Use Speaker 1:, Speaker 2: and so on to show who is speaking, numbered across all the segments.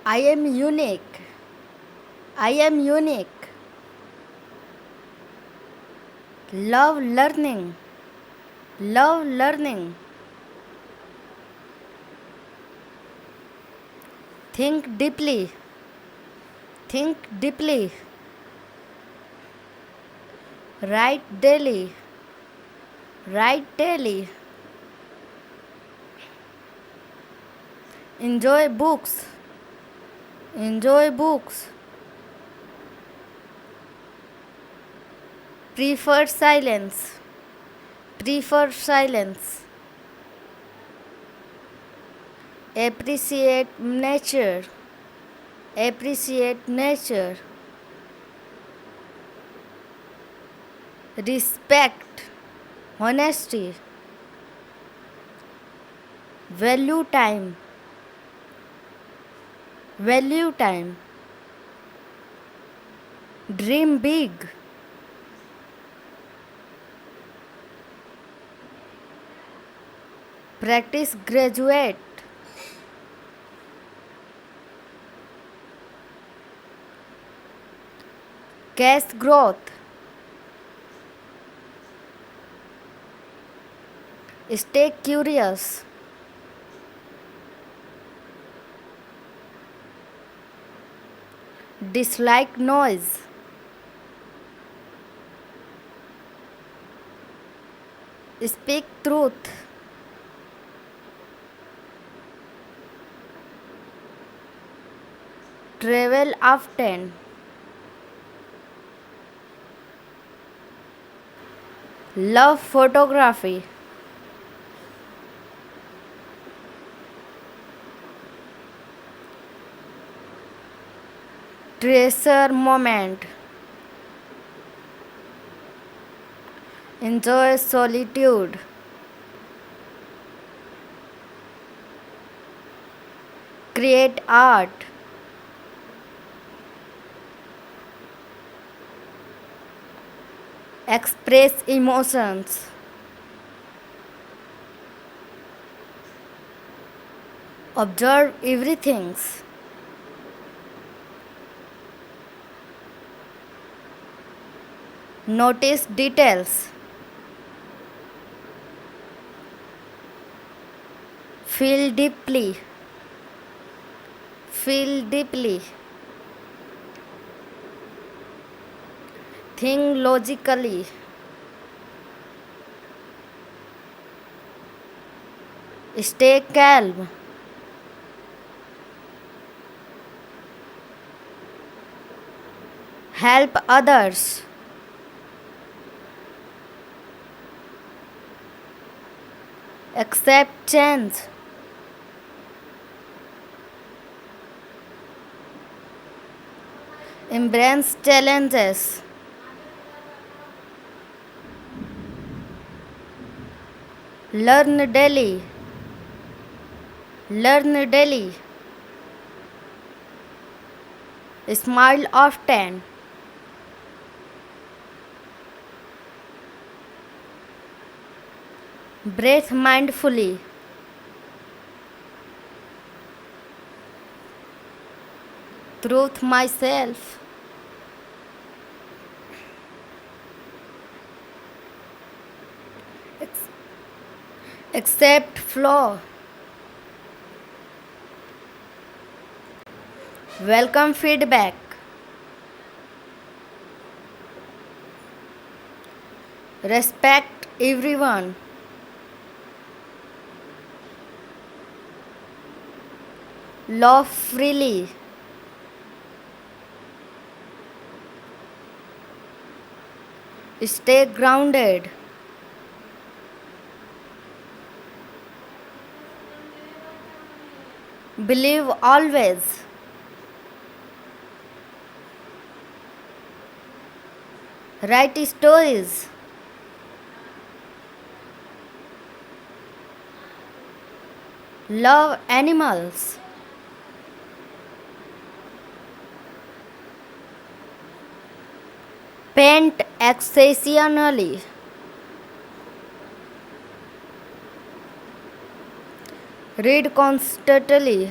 Speaker 1: I am unique. I am unique. Love learning. Love learning. Think deeply. Think deeply. Write daily. Write daily. Enjoy books. Enjoy books. Prefer silence. Prefer silence. Appreciate nature. Appreciate nature. Respect. Honesty. Value time. Value time. Dream big. Practice graduate. Cash growth. Stay curious. Dislike noise. Speak truth. Travel often. Love photography. Treasure moment. Enjoy solitude. Create art. Express emotions. Observe everything. Notice details. Feel deeply. Feel deeply. Think logically. Stay calm. Help others. Accept change. Embrace challenges. Learn daily. Learn daily. Smile often. Breathe mindfully. Truth myself. Accept flaw. Welcome feedback. Respect everyone. Love freely. Stay grounded. Believe always. Write stories. Love animals. Paint occasionally. Read constantly.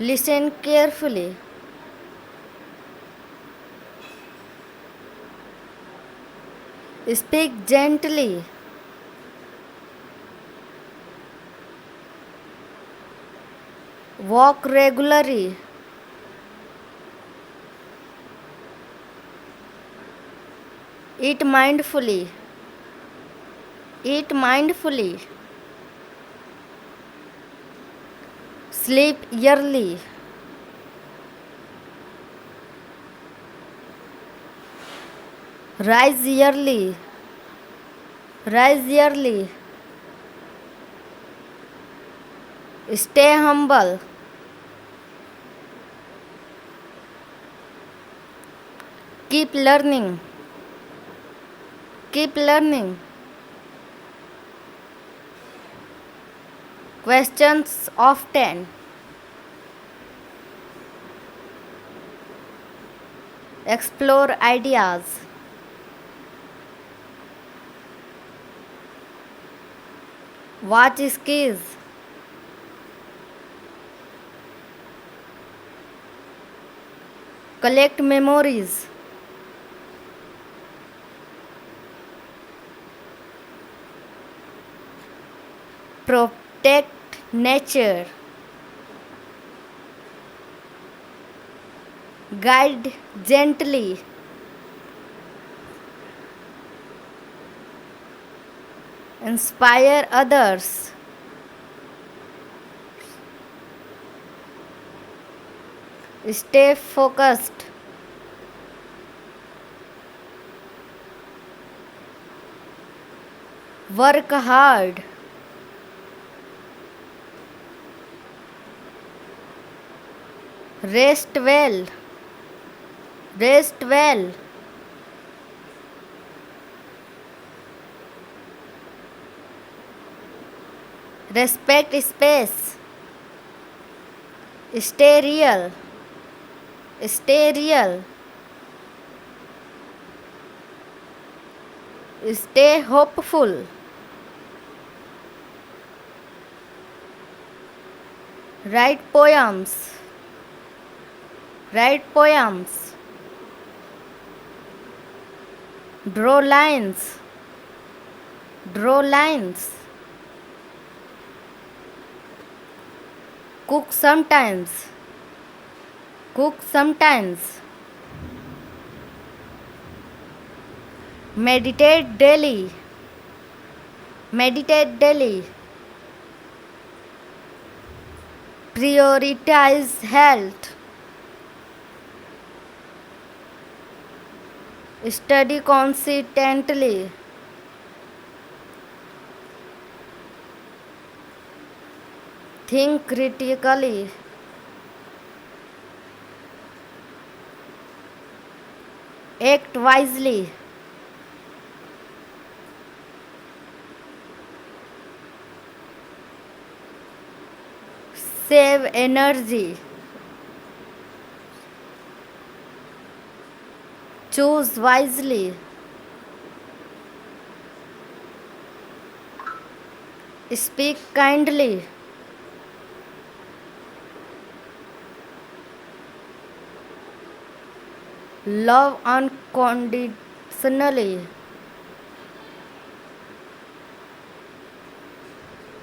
Speaker 1: Listen carefully. Speak gently. Walk regularly. Eat mindfully. Eat mindfully. Sleep early. Rise early. Rise early. Stay humble. Keep learning. Keep learning. Questions often. Explore ideas. Watch skills. Collect memories. Protect nature. Guide gently. Inspire others. Stay focused. Work hard. Rest well. Rest well. Respect space. Stay real. Stay real. Stay hopeful. Write poems. Write poems. Draw lines. Draw lines. Cook sometimes. Cook sometimes. Meditate daily. Meditate daily. Prioritize health. Study consistently. Think critically. Act wisely. Save energy. Choose wisely. Speak kindly. Love unconditionally.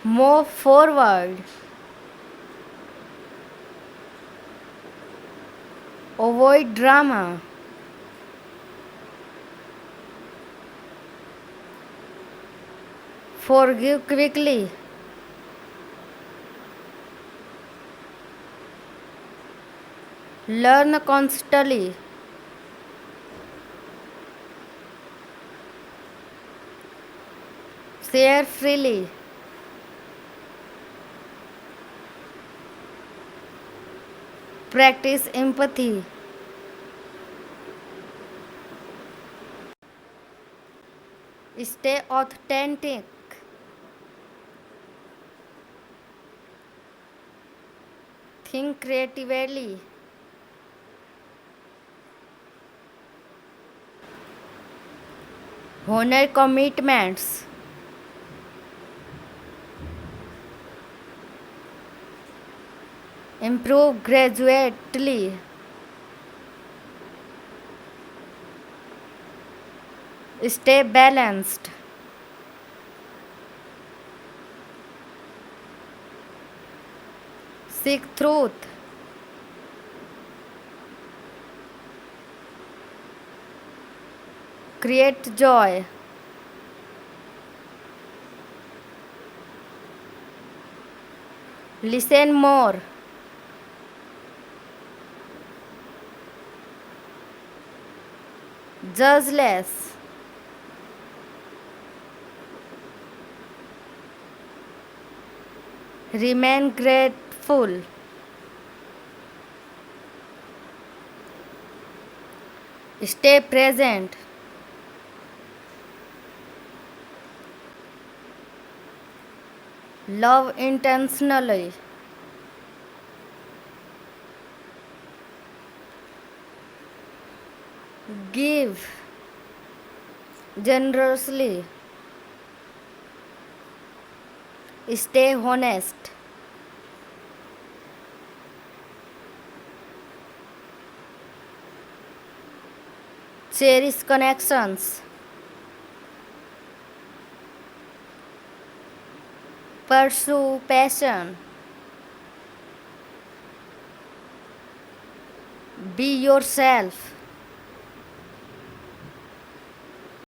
Speaker 1: Move forward. Avoid drama. Forgive quickly. Learn constantly. Share freely. Practice empathy. Stay authentic. Think creatively. Honor commitments. Improve gradually. Stay balanced. Seek truth. Create joy. Listen more. Judge less. Remain grateful. Stay present. Love intentionally. Give generously. Stay honest. Cherish connections. Pursue passion. Be yourself.